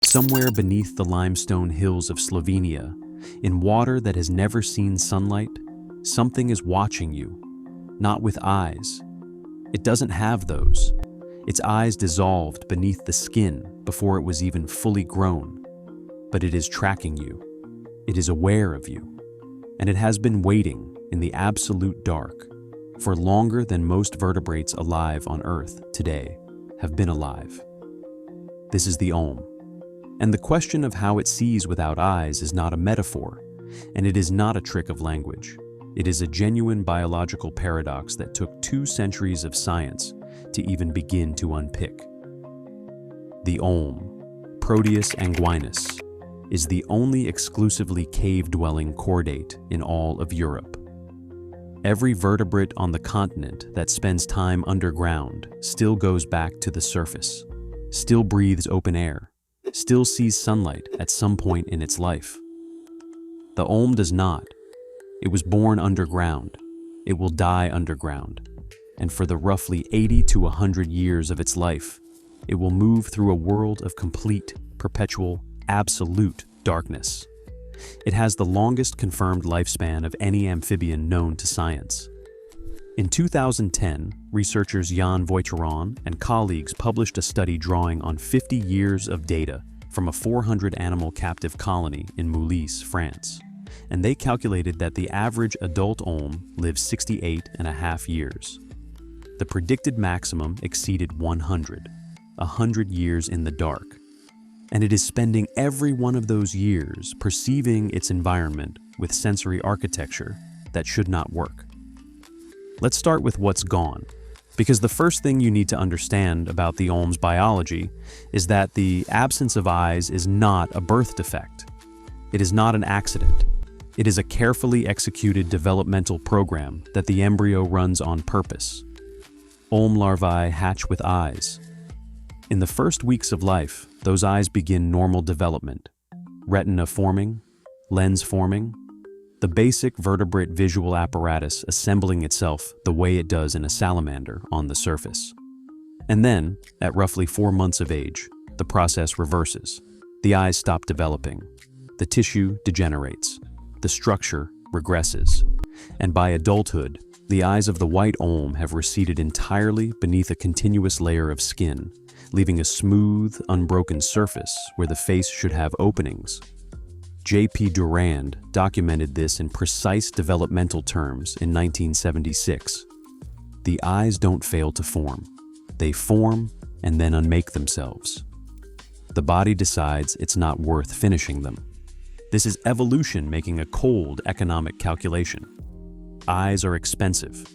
Somewhere beneath the limestone hills of Slovenia, in water that has never seen sunlight, something is watching you, not with eyes. It doesn't have those. Its eyes dissolved beneath the skin before it was even fully grown. But it is tracking you. It is aware of you. And it has been waiting in the absolute dark for longer than most vertebrates alive on Earth today have been alive. This is the olm. And the question of how it sees without eyes is not a metaphor, and it is not a trick of language. It is a genuine biological paradox that took 2 centuries of science to even begin to unpick. The olm, Proteus anguinus, is the only exclusively cave-dwelling chordate in all of Europe. Every vertebrate on the continent that spends time underground still goes back to the surface, still breathes open air, still sees sunlight at some point in its life. The olm does not. It was born underground. It will die underground. And for the roughly 80 to 100 years of its life, it will move through a world of complete, perpetual, absolute darkness. It has the longest confirmed lifespan of any amphibian known to science. In 2010, researchers Jan Wojciechowski and colleagues published a study drawing on 50 years of data from a 400-animal captive colony in Moulis, France, and they calculated that the average adult olm lives 68.5 years. The predicted maximum exceeded 100 years in the dark, and it is spending every one of those years perceiving its environment with sensory architecture that should not work. Let's start with what's gone, because the first thing you need to understand about the olm's biology is that the absence of eyes is not a birth defect. It is not an accident. It is a carefully executed developmental program that the embryo runs on purpose. Olm larvae hatch with eyes. In the first weeks of life, those eyes begin normal development. Retina forming, lens forming, the basic vertebrate visual apparatus assembling itself the way it does in a salamander on the surface. And then, at roughly 4 months of age, the process reverses. The eyes stop developing. The tissue degenerates. The structure regresses. And by adulthood, the eyes of the white olm have receded entirely beneath a continuous layer of skin, leaving a smooth, unbroken surface where the face should have openings. J.P. Durand documented this in precise developmental terms in 1976. The eyes don't fail to form. They form and then unmake themselves. The body decides it's not worth finishing them. This is evolution making a cold economic calculation. Eyes are expensive.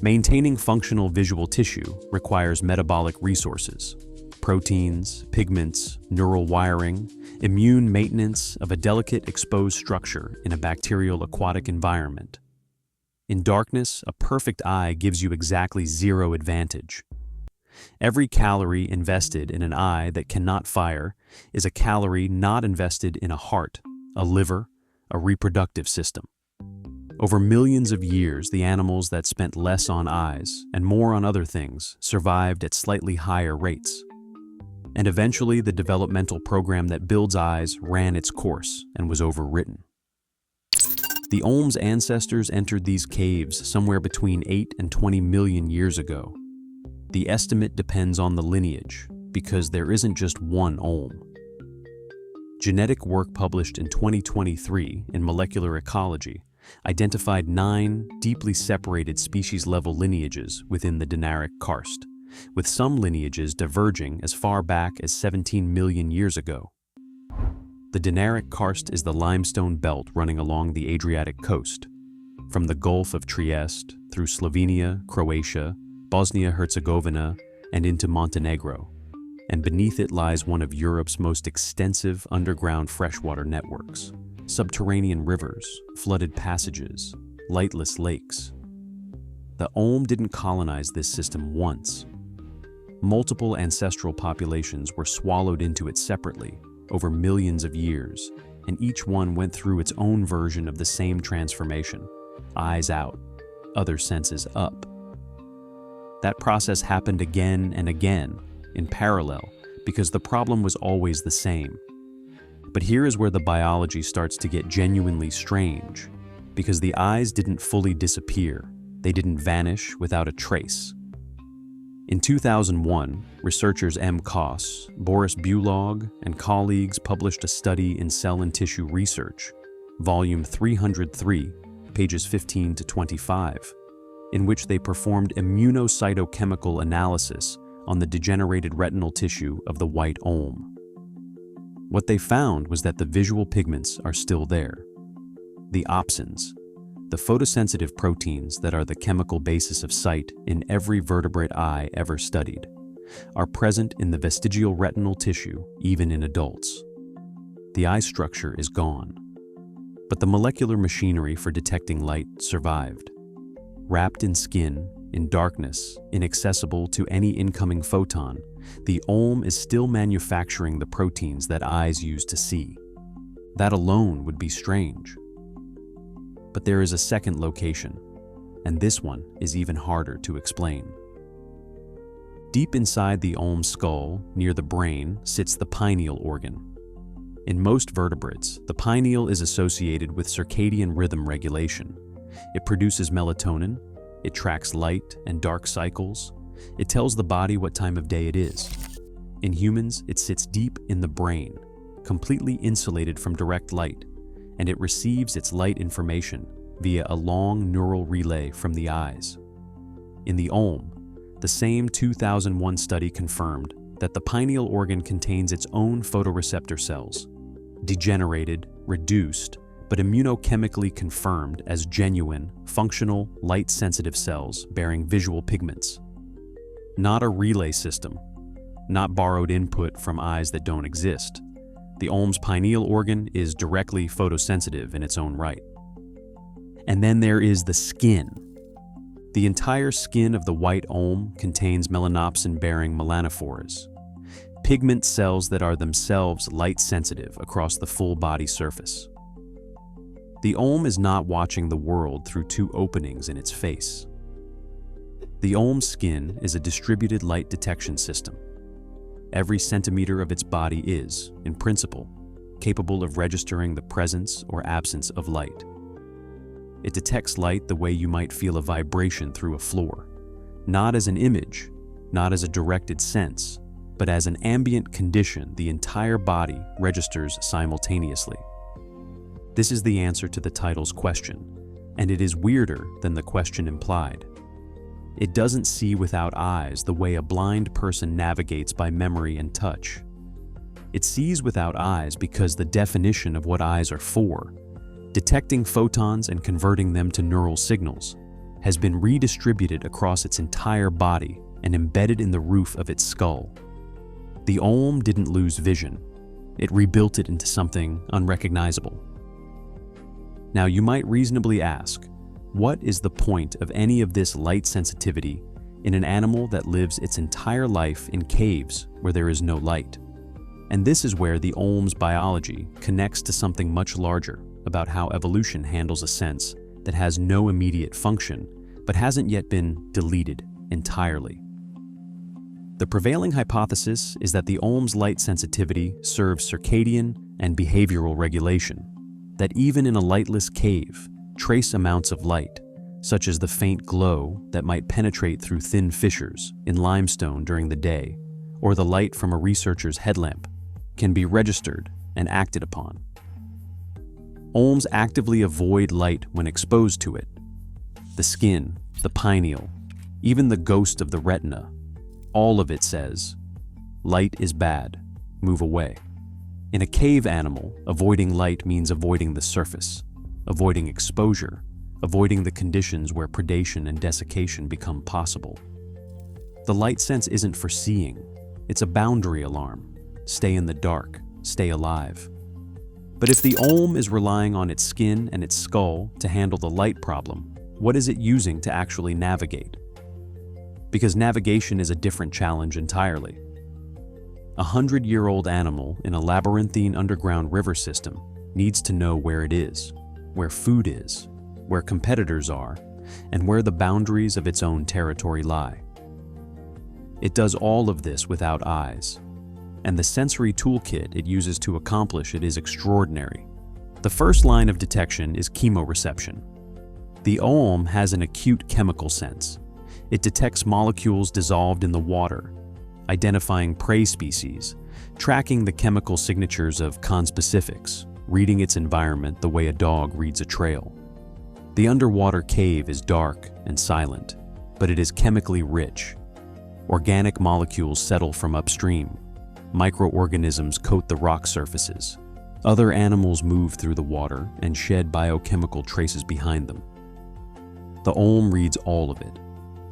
Maintaining functional visual tissue requires metabolic resources. Proteins, pigments, neural wiring, immune maintenance of a delicate exposed structure in a bacterial aquatic environment. In darkness, a perfect eye gives you exactly 0 advantage. Every calorie invested in an eye that cannot fire is a calorie not invested in a heart, a liver, a reproductive system. Over millions of years, the animals that spent less on eyes and more on other things survived at slightly higher rates. And eventually, the developmental program that builds eyes ran its course and was overwritten. The olm's ancestors entered these caves somewhere between 8 and 20 million years ago. The estimate depends on the lineage, because there isn't just one olm. Genetic work published in 2023 in Molecular Ecology identified 9 deeply separated species-level lineages within the Dinaric karst, with some lineages diverging as far back as 17 million years ago. The Dinaric karst is the limestone belt running along the Adriatic coast, from the Gulf of Trieste through Slovenia, Croatia, Bosnia-Herzegovina, and into Montenegro, and beneath it lies one of Europe's most extensive underground freshwater networks, subterranean rivers, flooded passages, lightless lakes. The olm didn't colonize this system once. Multiple ancestral populations were swallowed into it separately over millions of years, and each one went through its own version of the same transformation: eyes out, other senses up. That process happened again and again, in parallel, because the problem was always the same. But here is where the biology starts to get genuinely strange, because the eyes didn't fully disappear, they didn't vanish without a trace. In 2001, researchers M. Koss, Boris Bulog, and colleagues published a study in Cell and Tissue Research, volume 303, pages 15 to 25, in which they performed immunocytochemical analysis on the degenerated retinal tissue of the white olm. What they found was that the visual pigments are still there. The opsins, the photosensitive proteins that are the chemical basis of sight in every vertebrate eye ever studied, are present in the vestigial retinal tissue even in adults. The eye structure is gone, but the molecular machinery for detecting light survived. Wrapped in skin, in darkness, inaccessible to any incoming photon, the olm is still manufacturing the proteins that eyes use to see. That alone would be strange. But there is a second location, and this one is even harder to explain. Deep inside the olm's skull, near the brain, sits the pineal organ. In most vertebrates, the pineal is associated with circadian rhythm regulation. It produces melatonin, it tracks light and dark cycles, it tells the body what time of day it is. In humans, it sits deep in the brain, completely insulated from direct light, and it receives its light information via a long neural relay from the eyes. In the olm, the same 2001 study confirmed that the pineal organ contains its own photoreceptor cells, degenerated, reduced, but immunochemically confirmed as genuine, functional, light-sensitive cells bearing visual pigments. Not a relay system, not borrowed input from eyes that don't exist. The olm's pineal organ is directly photosensitive in its own right. And then there is the skin. The entire skin of the white olm contains melanopsin-bearing melanophores, pigment cells that are themselves light-sensitive across the full body surface. The olm is not watching the world through two openings in its face. The olm's skin is a distributed light detection system. Every centimeter of its body is, in principle, capable of registering the presence or absence of light. It detects light the way you might feel a vibration through a floor, not as an image, not as a directed sense, but as an ambient condition the entire body registers simultaneously. This is the answer to the title's question, and it is weirder than the question implied. It doesn't see without eyes the way a blind person navigates by memory and touch. It sees without eyes because the definition of what eyes are for, detecting photons and converting them to neural signals, has been redistributed across its entire body and embedded in the roof of its skull. The olm didn't lose vision. It rebuilt it into something unrecognizable. Now you might reasonably ask, what is the point of any of this light sensitivity in an animal that lives its entire life in caves where there is no light? And this is where the olm's biology connects to something much larger about how evolution handles a sense that has no immediate function but hasn't yet been deleted entirely. The prevailing hypothesis is that the olm's light sensitivity serves circadian and behavioral regulation, that even in a lightless cave, trace amounts of light, such as the faint glow that might penetrate through thin fissures in limestone during the day, or the light from a researcher's headlamp, can be registered and acted upon. Olms actively avoid light when exposed to it. The skin, the pineal, even the ghost of the retina, all of it says, light is bad, move away. In a cave animal, avoiding light means avoiding the surface, avoiding exposure, avoiding the conditions where predation and desiccation become possible. The light sense isn't for seeing, it's a boundary alarm. Stay in the dark, stay alive. But if the olm is relying on its skin and its skull to handle the light problem, what is it using to actually navigate? Because navigation is a different challenge entirely. A 100-year-old animal in a labyrinthine underground river system needs to know where it is, where food is, where competitors are, and where the boundaries of its own territory lie. It does all of this without eyes. and the sensory toolkit it uses to accomplish it is extraordinary. The first line of detection is chemoreception. The olm has an acute chemical sense. It detects molecules dissolved in the water, identifying prey species, tracking the chemical signatures of conspecifics, reading its environment the way a dog reads a trail. The underwater cave is dark and silent, but it is chemically rich. Organic molecules settle from upstream. Microorganisms coat the rock surfaces. Other animals move through the water and shed biochemical traces behind them. The olm reads all of it.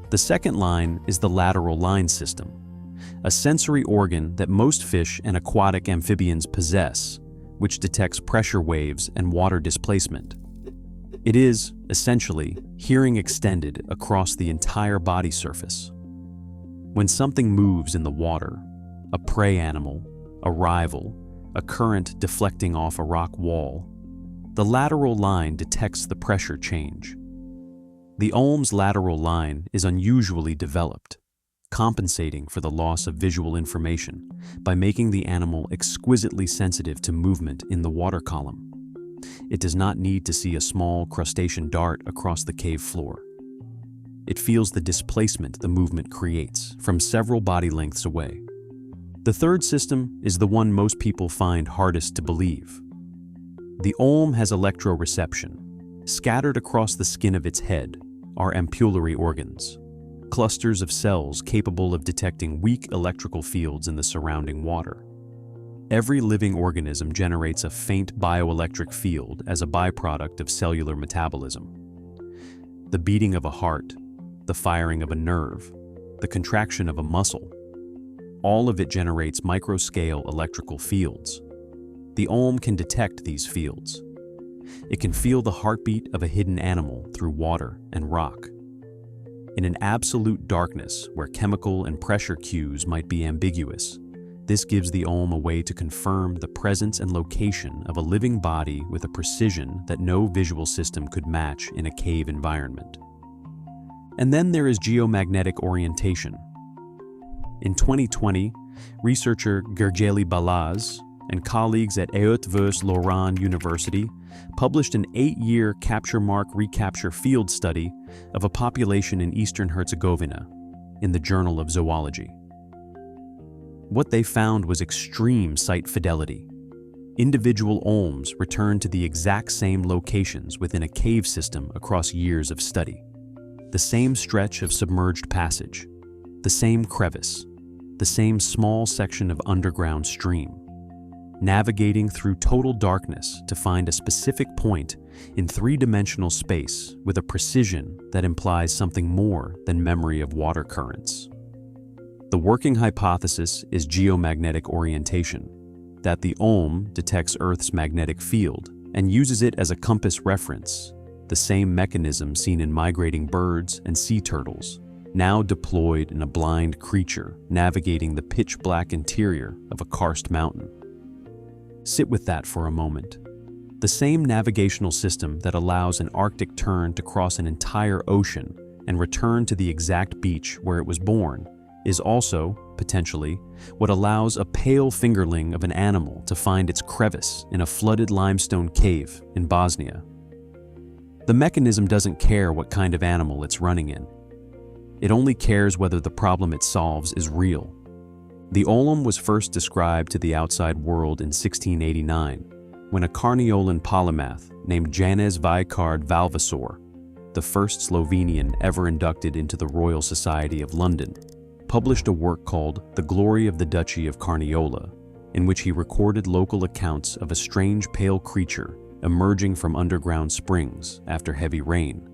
The second line is the lateral line system, a sensory organ that most fish and aquatic amphibians possess, which detects pressure waves and water displacement. It is, essentially, hearing extended across the entire body surface. When something moves in the water, a prey animal, a rival, a current deflecting off a rock wall, the lateral line detects the pressure change. The olm's lateral line is unusually developed, compensating for the loss of visual information by making the animal exquisitely sensitive to movement in the water column. It does not need to see a small crustacean dart across the cave floor. It feels the displacement the movement creates from several body lengths away. The third system is the one most people find hardest to believe. The olm has electroreception. Scattered across the skin of its head are ampullary organs, clusters of cells capable of detecting weak electrical fields in the surrounding water. Every living organism generates a faint bioelectric field as a byproduct of cellular metabolism. The beating of a heart, the firing of a nerve, the contraction of a muscle, all of it generates microscale electrical fields. The olm can detect these fields. It can feel the heartbeat of a hidden animal through water and rock. In an absolute darkness where chemical and pressure cues might be ambiguous, this gives the olm a way to confirm the presence and location of a living body with a precision that no visual system could match in a cave environment. And then there is geomagnetic orientation. In 2020, researcher Gergely Balazs and colleagues at Haute-Vaux-Lorraine University published an 8-year capture mark recapture field study of a population in eastern Herzegovina in the Journal of Zoology. What they found was extreme site fidelity. Individual olms returned to the exact same locations within a cave system across years of study. The same stretch of submerged passage, the same crevice, the same small section of underground stream, navigating through total darkness to find a specific point in three-dimensional space with a precision that implies something more than memory of water currents. The working hypothesis is geomagnetic orientation, that the olm detects Earth's magnetic field and uses it as a compass reference, the same mechanism seen in migrating birds and sea turtles, now deployed in a blind creature navigating the pitch-black interior of a karst mountain. Sit with that for a moment. The same navigational system that allows an Arctic tern to cross an entire ocean and return to the exact beach where it was born is also, potentially, what allows a pale fingerling of an animal to find its crevice in a flooded limestone cave in Bosnia. The mechanism doesn't care what kind of animal it's running in. It only cares whether the problem it solves is real. The olm was first described to the outside world in 1689, when a Carniolan polymath named Janez Vajkard Valvasor, the first Slovenian ever inducted into the Royal Society of London, published a work called The Glory of the Duchy of Carniola, in which he recorded local accounts of a strange pale creature emerging from underground springs after heavy rain,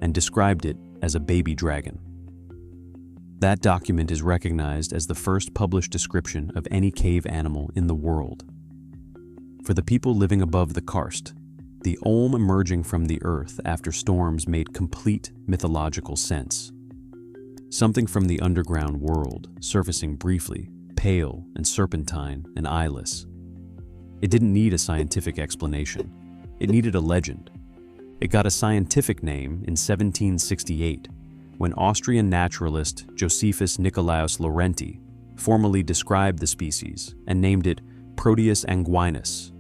and described it as a baby dragon. That document is recognized as the first published description of any cave animal in the world. For the people living above the karst, the olm emerging from the earth after storms made complete mythological sense. Something from the underground world, surfacing briefly, pale and serpentine and eyeless. It didn't need a scientific explanation. It needed a legend. It got a scientific name in 1768, when Austrian naturalist Josephus Nicolaus Laurenti formally described the species and named it Proteus anguinus.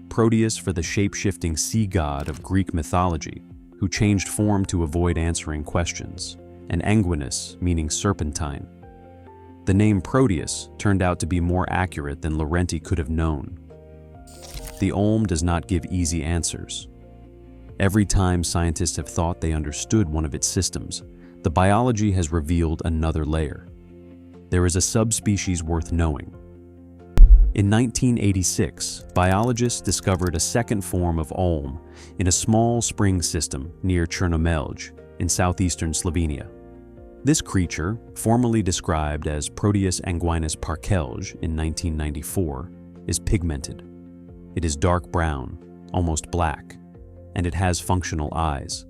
Proteus for the shape-shifting sea god of Greek mythology, who changed form to avoid answering questions, and anguinus meaning serpentine. The name Proteus turned out to be more accurate than Laurenti could have known. The olm does not give easy answers. Every time scientists have thought they understood one of its systems, the biology has revealed another layer. There is a subspecies worth knowing. In 1986, biologists discovered a second form of olm in a small spring system near Chernomelj in southeastern Slovenia. This creature, formally described as Proteus anguinus parkelj in 1994, is pigmented. It is dark brown, almost black, and it has functional eyes.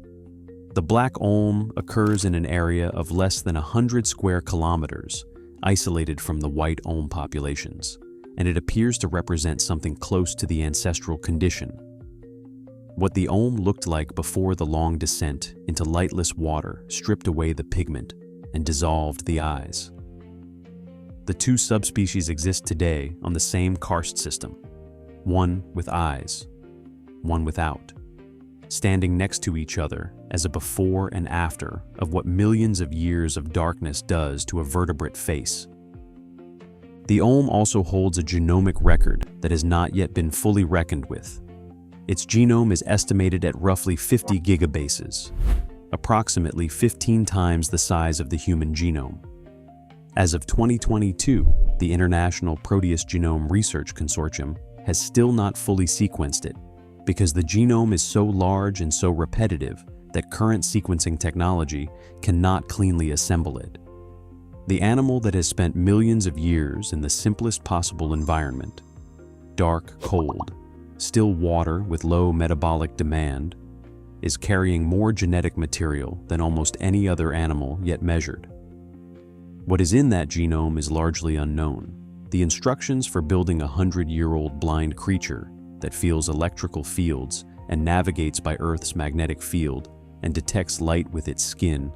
The black olm occurs in an area of less than 100 square kilometers, isolated from the white olm populations, and it appears to represent something close to the ancestral condition. What the olm looked like before the long descent into lightless water stripped away the pigment and dissolved the eyes. The two subspecies exist today on the same karst system, one with eyes, one without, standing next to each other as a before and after of what millions of years of darkness does to a vertebrate face. The olm also holds a genomic record that has not yet been fully reckoned with. Its genome is estimated at roughly 50 gigabases, approximately 15 times the size of the human genome. As of 2022, the International Proteus Genome Research Consortium has still not fully sequenced it because the genome is so large and so repetitive that current sequencing technology cannot cleanly assemble it. The animal that has spent millions of years in the simplest possible environment, dark, cold, still water with low metabolic demand, is carrying more genetic material than almost any other animal yet measured. What is in that genome is largely unknown. The instructions for building a 100-year-old blind creature that feels electrical fields and navigates by Earth's magnetic field and detects light with its skin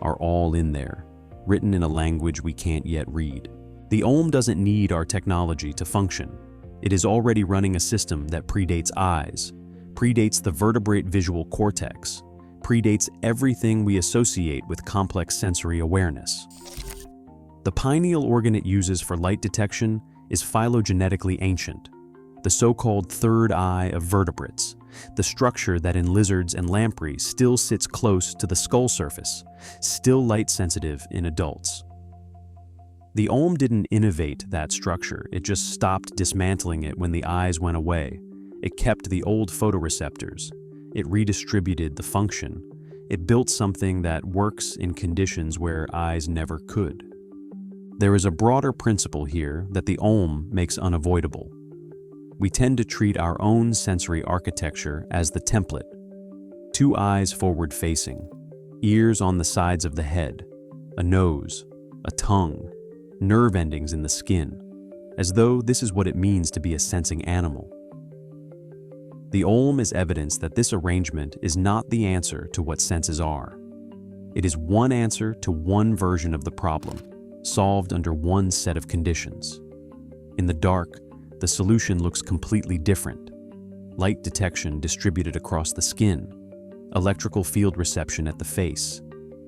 are all in there, written in a language we can't yet read. The olm doesn't need our technology to function. It is already running a system that predates eyes, predates the vertebrate visual cortex, predates everything we associate with complex sensory awareness. The pineal organ it uses for light detection is phylogenetically ancient, the so-called third eye of vertebrates, the structure that in lizards and lampreys still sits close to the skull surface, still light-sensitive in adults. The olm didn't innovate that structure, it just stopped dismantling it when the eyes went away. It kept the old photoreceptors. It redistributed the function. It built something that works in conditions where eyes never could. There is a broader principle here that the olm makes unavoidable. We tend to treat our own sensory architecture as the template. Two eyes forward-facing, ears on the sides of the head, a nose, a tongue, nerve endings in the skin, as though this is what it means to be a sensing animal. The olm is evidence that this arrangement is not the answer to what senses are. It is one answer to one version of the problem, solved under one set of conditions. In the dark, the solution looks completely different. Light detection distributed across the skin, electrical field reception at the face,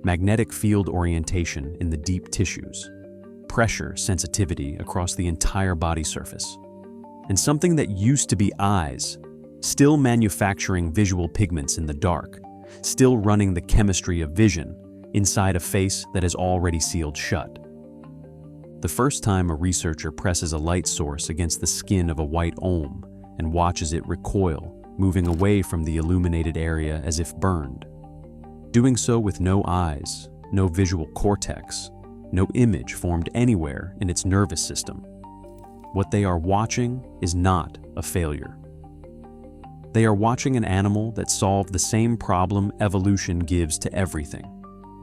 magnetic field orientation in the deep tissues, pressure sensitivity across the entire body surface, and something that used to be eyes, still manufacturing visual pigments in the dark, still running the chemistry of vision inside a face that is already sealed shut. The first time a researcher presses a light source against the skin of a white olm and watches it recoil, moving away from the illuminated area as if burned. Doing so with no eyes, no visual cortex, no image formed anywhere in its nervous system. What they are watching is not a failure. They are watching an animal that solved the same problem evolution gives to everything,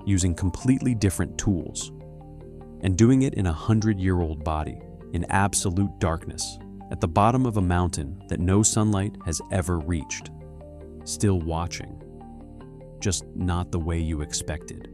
using completely different tools, and doing it in a 100-year-old body, in absolute darkness, at the bottom of a mountain that no sunlight has ever reached. Still watching, just not the way you expected.